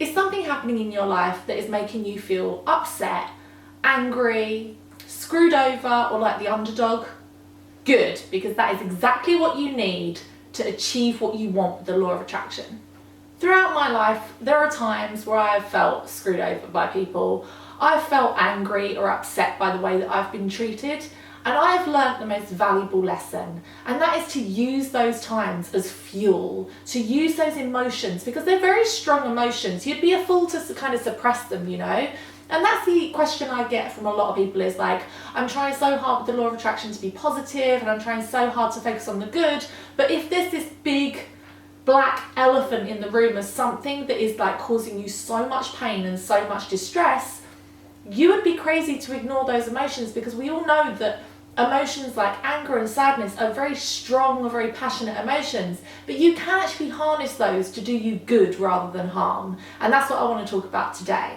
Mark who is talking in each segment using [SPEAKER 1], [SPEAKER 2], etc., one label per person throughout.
[SPEAKER 1] is something happening in your life that is making you feel upset, angry, screwed over, or like the underdog? Good, because that is exactly what you need to achieve what you want with the law of attraction. Throughout my life, there are times where I have felt screwed over by people. I've felt angry or upset by the way that I've been treated, and I have learnt the most valuable lesson, and that is to use those times as fuel, to use those emotions, because they're very strong emotions. You'd be a fool to kind of suppress them, you know? And that's the question I get from a lot of people is like, I'm trying so hard with the law of attraction to be positive, and I'm trying so hard to focus on the good, but if there's this big black elephant in the room as something that is like causing you so much pain and so much distress, you would be crazy to ignore those emotions, because we all know that emotions like anger and sadness are very strong, very passionate emotions, but you can actually harness those to do you good rather than harm. And that's what I want to talk about today.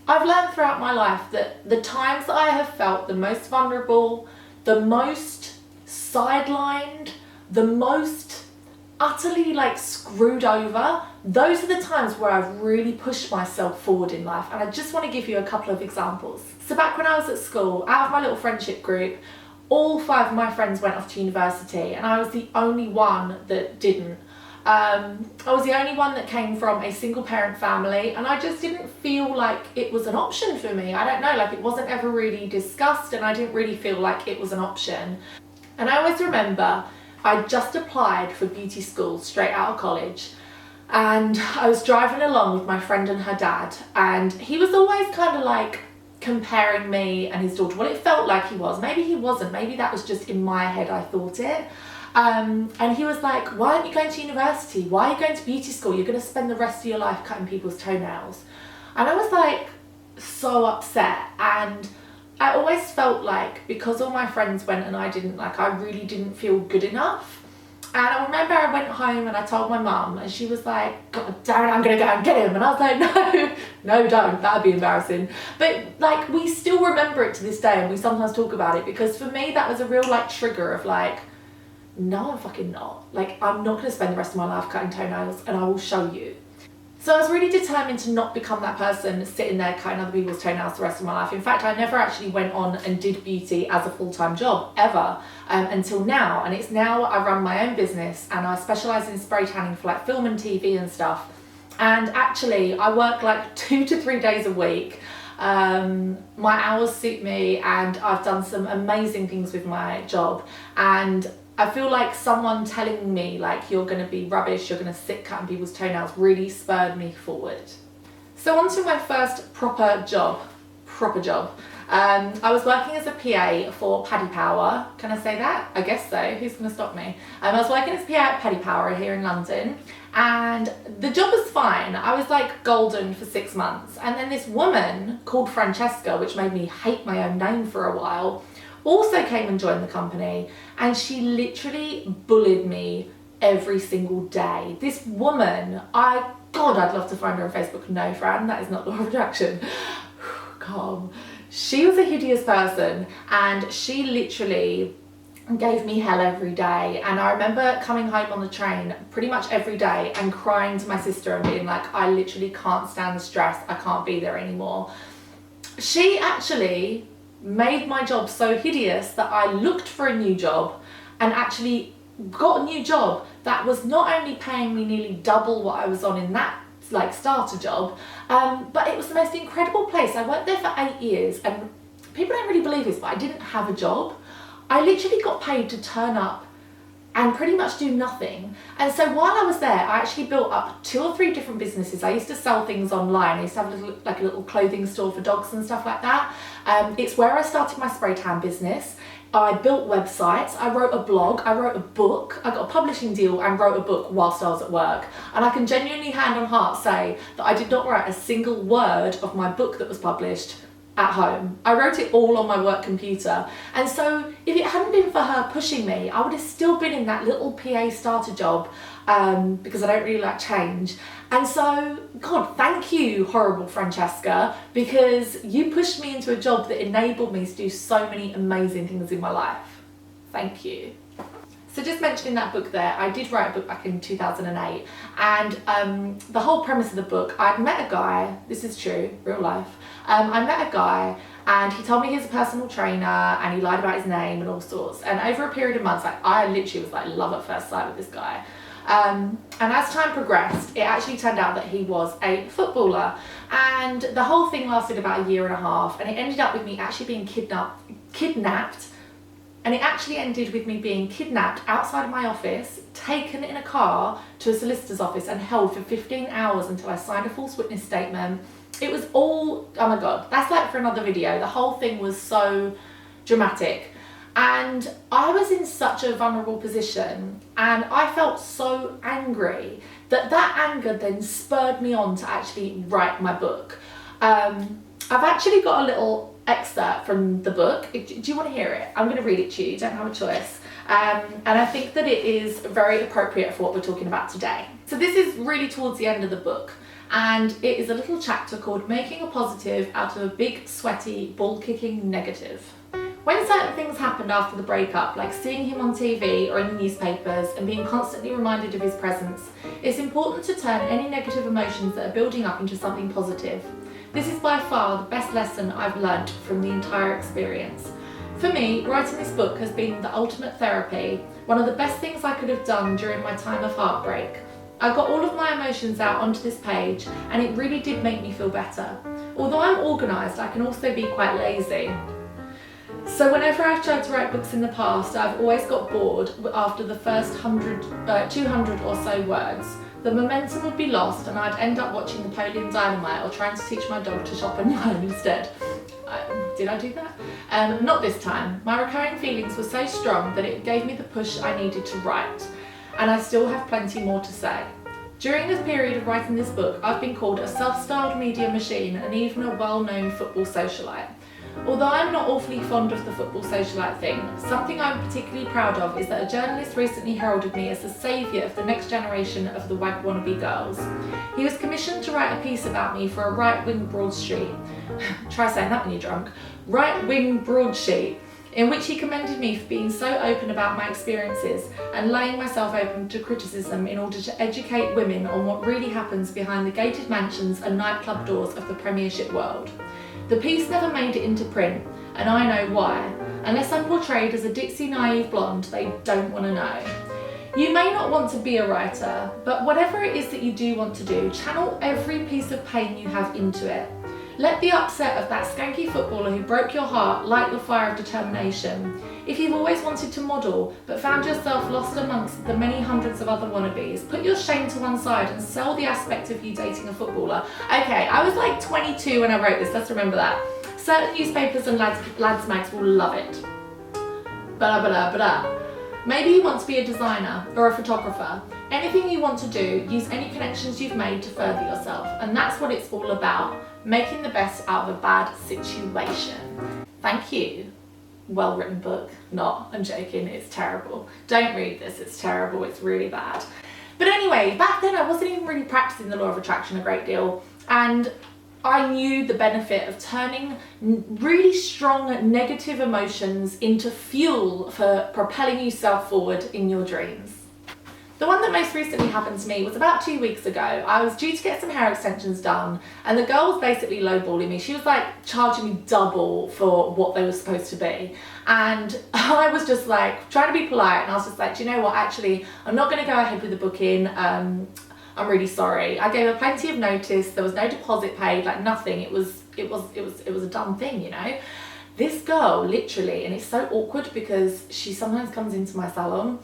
[SPEAKER 1] I've learned throughout my life that the times that I have felt the most vulnerable, the most sidelined, the most utterly like screwed over, those are the times where I've really pushed myself forward in life. And I just want to give you a couple of examples. So back when I was at school, out of my little friendship group, all 5 of my friends went off to university, and I was the only one that didn't. I was the only one that came from a single parent family, and I just didn't feel like it was an option for me. I don't know, like it wasn't ever really discussed, and I didn't really feel like it was an option. And I always remember I just applied for beauty school straight out of college, and I was driving along with my friend and her dad, and he was always kind of like comparing me and his daughter. Well, it felt like he was. Maybe he wasn't. Maybe that was just in my head, I thought it. And he was like, why aren't you going to university? Why are you going to beauty school? You're going to spend the rest of your life cutting people's toenails. And I was like so upset, and I always felt like because all my friends went and I didn't, like I really didn't feel good enough. And I remember I went home and I told my mum, and she was like, God damn it, I'm going to go and get him. And I was like, no, don't, that'd be embarrassing. But like, we still remember it to this day, and we sometimes talk about it, because for me that was a real like trigger of like, no, I'm fucking not. Like, I'm not going to spend the rest of my life cutting toenails, and I will show you. So I was really determined to not become that person sitting there cutting other people's toenails the rest of my life. In fact, I never actually went on and did beauty as a full-time job ever until now. And it's now I run my own business, and I specialise in spray tanning for like film and TV and stuff. And actually I work like 2 to 3 days a week. My hours suit me, and I've done some amazing things with my job. And I feel like someone telling me like you're going to be rubbish, you're going to sit cutting people's toenails, really spurred me forward. So on to my first proper job. I was working as a PA for Paddy Power. Can I say that? I guess so. Who's going to stop me? I was working as a PA at Paddy Power here in London, and the job was fine. I was like golden for 6 months, and then this woman called Francesca, which made me hate my own name for a while, also came and joined the company, and she literally bullied me every single day. This woman, God, I'd love to find her on Facebook. No, Fran, that is not law of attraction. Calm. She was a hideous person, and she literally gave me hell every day. And I remember coming home on the train pretty much every day and crying to my sister and being like, I literally can't stand the stress, I can't be there anymore. She actually made my job so hideous that I looked for a new job, and actually got a new job that was not only paying me nearly double what I was on in that like starter job, but it was the most incredible place. I worked there for 8 years, and people don't really believe this, but I didn't have a job. I literally got paid to turn up and pretty much do nothing. And so while I was there, I actually built up 2 or 3 different businesses. I used to sell things online. I used to have a little clothing store for dogs and stuff like that. It's where I started my spray tan business. I built websites, I wrote a blog, I wrote a book, I got a publishing deal and wrote a book whilst I was at work. And I can genuinely hand on heart say that I did not write a single word of my book that was published at home. I wrote it all on my work computer. And so if it hadn't been for her pushing me, I would have still been in that little PA starter job, because I don't really like change. And so, God, thank you, horrible Francesca, because you pushed me into a job that enabled me to do so many amazing things in my life. Thank you. So just mentioning that book there, I did write a book back in 2008, and the whole premise of the book, I'd met a guy, this is true, real life, I met a guy and he told me he was a personal trainer and he lied about his name and all sorts, and over a period of months, like, I literally was like love at first sight with this guy. And as time progressed, it actually turned out that he was a footballer, and the whole thing lasted about a year and a half, and it ended up with me actually being kidnapped. And it actually ended with me being kidnapped outside of my office, taken in a car to a solicitor's office and held for 15 hours until I signed a false witness statement. It was all, oh my God, that's like for another video. The whole thing was so dramatic. And I was in such a vulnerable position and I felt so angry that anger then spurred me on to actually write my book. I've actually got a little excerpt from the book. Do you want to hear it? I'm going to read it to you. You don't have a choice. And I think that it is very appropriate for what we're talking about today. So this is really towards the end of the book, and it is a little chapter called Making a Positive Out of a Big, Sweaty, Ball-Kicking Negative. When certain things happened after the breakup, like seeing him on TV or in the newspapers and being constantly reminded of his presence, it's important to turn any negative emotions that are building up into something positive. This is by far the best lesson I've learnt from the entire experience. For me, writing this book has been the ultimate therapy, one of the best things I could have done during my time of heartbreak. I got all of my emotions out onto this page and it really did make me feel better. Although I'm organised, I can also be quite lazy. So whenever I've tried to write books in the past, I've always got bored after the first 200 or so words. The momentum would be lost and I'd end up watching Napoleon Dynamite or trying to teach my dog to shop online instead. Did I do that? Not this time. My recurring feelings were so strong that it gave me the push I needed to write. And I still have plenty more to say. During this period of writing this book, I've been called a self-styled media machine and even a well-known football socialite. Although I'm not awfully fond of the football socialite thing, something I'm particularly proud of is that a journalist recently heralded me as the saviour of the next generation of the WAG wannabe girls. He was commissioned to write a piece about me for a right-wing broadsheet. Try saying that when you're drunk. Right-wing broadsheet, in which he commended me for being so open about my experiences and laying myself open to criticism in order to educate women on what really happens behind the gated mansions and nightclub doors of the Premiership world. The piece never made it into print, and I know why. Unless I'm portrayed as a ditzy naive blonde, they don't want to know. You may not want to be a writer, but whatever it is that you do want to do, channel every piece of pain you have into it. Let the upset of that skanky footballer who broke your heart light your fire of determination. If you've always wanted to model, but found yourself lost amongst the many hundreds of other wannabes, put your shame to one side and sell the aspect of you dating a footballer. Okay, I was like 22 when I wrote this, let's remember that. Certain newspapers and lads mags will love it. Maybe you want to be a designer or a photographer. Anything you want to do, use any connections you've made to further yourself. And that's what it's all about, making the best out of a bad situation. Thank you. Well written book. Not, I'm joking, it's terrible. Don't read this, it's terrible, it's really bad. But anyway, back then I wasn't even really practicing the law of attraction a great deal, and I knew the benefit of turning really strong negative emotions into fuel for propelling yourself forward in your dreams. The one that most recently happened to me was about 2 weeks ago. I was due to get some hair extensions done and the girl was basically lowballing me. She was like charging me double for what they were supposed to be. And I was just like trying to be polite, and I was just like, do you know what, actually, I'm not going to go ahead with the booking. I'm really sorry. I gave her plenty of notice. There was no deposit paid, like nothing. It was a dumb thing, you know. This girl literally, and it's so awkward because she sometimes comes into my salon,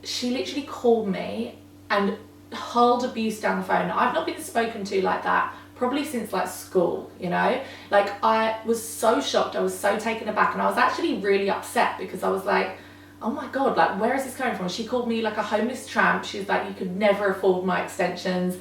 [SPEAKER 1] she literally called me and hurled abuse down the phone. I've not been spoken to like that probably since like school, you know. Like, I was so shocked, I was so taken aback, and I was actually really upset because I was like, oh my God, like, where is this coming from? She called me like a homeless tramp. She was like, you could never afford my extensions.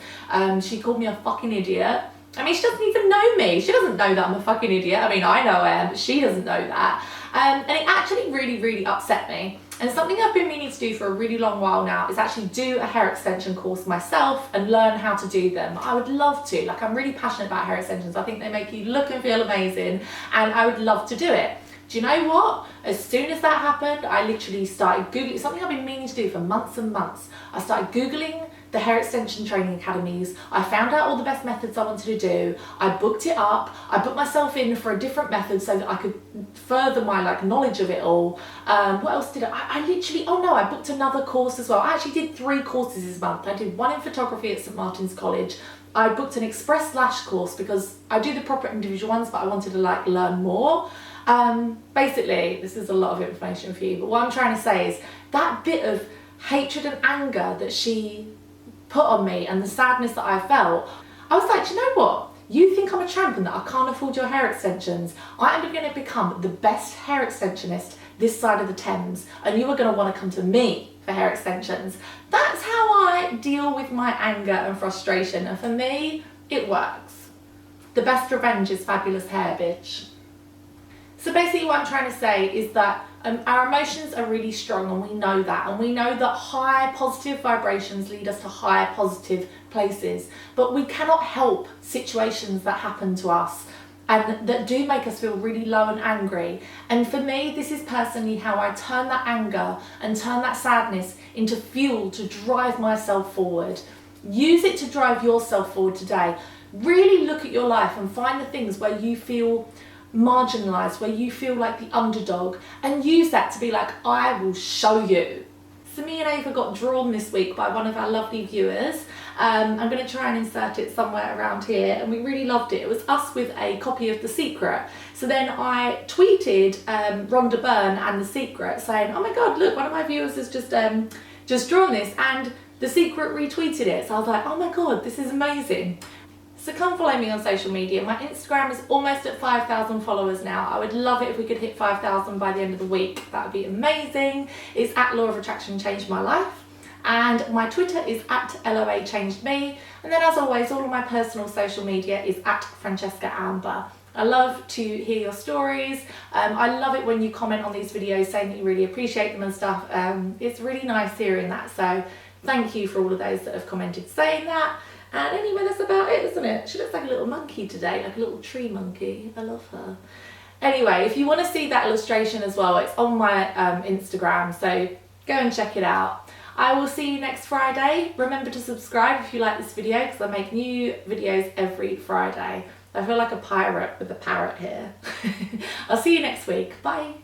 [SPEAKER 1] She called me a fucking idiot. I mean, she doesn't even know me. She doesn't know that I'm a fucking idiot. I mean, I know I am, but she doesn't know that. And it actually really, really upset me. And something I've been meaning to do for a really long while now is actually do a hair extension course myself and learn how to do them. I would love to. Like, I'm really passionate about hair extensions. I think they make you look and feel amazing, and I would love to do it. Do you know what? As soon as that happened, I literally started Googling, something I've been meaning to do for months and months. I started Googling the hair extension training academies. I found out all the best methods I wanted to do. I booked it up. I booked myself in for a different method so that I could further my knowledge of it all. What else did I literally, oh no, I booked another course as well. I actually did 3 courses this month. I did one in photography at St Martin's College. I booked an express lash course because I do the proper individual ones, but I wanted to learn more. Basically, this is a lot of information for you, but what I'm trying to say is that bit of hatred and anger that she put on me and the sadness that I felt, I was like, do you know what? You think I'm a tramp and that I can't afford your hair extensions? I am going to become the best hair extensionist this side of the Thames, and you are going to want to come to me for hair extensions. That's how I deal with my anger and frustration, and for me, it works. The best revenge is fabulous hair, bitch. So basically what I'm trying to say is that our emotions are really strong, and we know that. And we know that high positive vibrations lead us to higher positive places. But we cannot help situations that happen to us and that do make us feel really low and angry. And for me, this is personally how I turn that anger and turn that sadness into fuel to drive myself forward. Use it to drive yourself forward today. Really look at your life and find the things where you feel marginalized, where you feel like the underdog, and use that to be like, I will show you. So me and Ava got drawn this week by one of our lovely viewers. I'm going to try and insert it somewhere around here, and we really loved it. It was us with a copy of The Secret. So then I tweeted Rhonda Byrne and The Secret saying, oh my god, look, one of my viewers has just drawn this, and The Secret retweeted it. So I was like, oh my god, this is amazing. So come follow me on social media. My Instagram is almost at 5,000 followers now. I would love it if we could hit 5,000 by the end of the week. That would be amazing. It's at Law of Attraction Changed My Life. And my Twitter is at LOA Changed Me. And then as always, all of my personal social media is at Francesca Amber. I love to hear your stories. I love it when you comment on these videos saying that you really appreciate them and stuff. It's really nice hearing that. So thank you for all of those that have commented saying that. And anyway, that's about it, isn't it? She looks like a little monkey today, like a little tree monkey. I love her. Anyway, if you want to see that illustration as well, it's on my Instagram, so go and check it out. I will see you next Friday. Remember to subscribe if you like this video, because I make new videos every Friday. I feel like a pirate with a parrot here. I'll see you next week. Bye.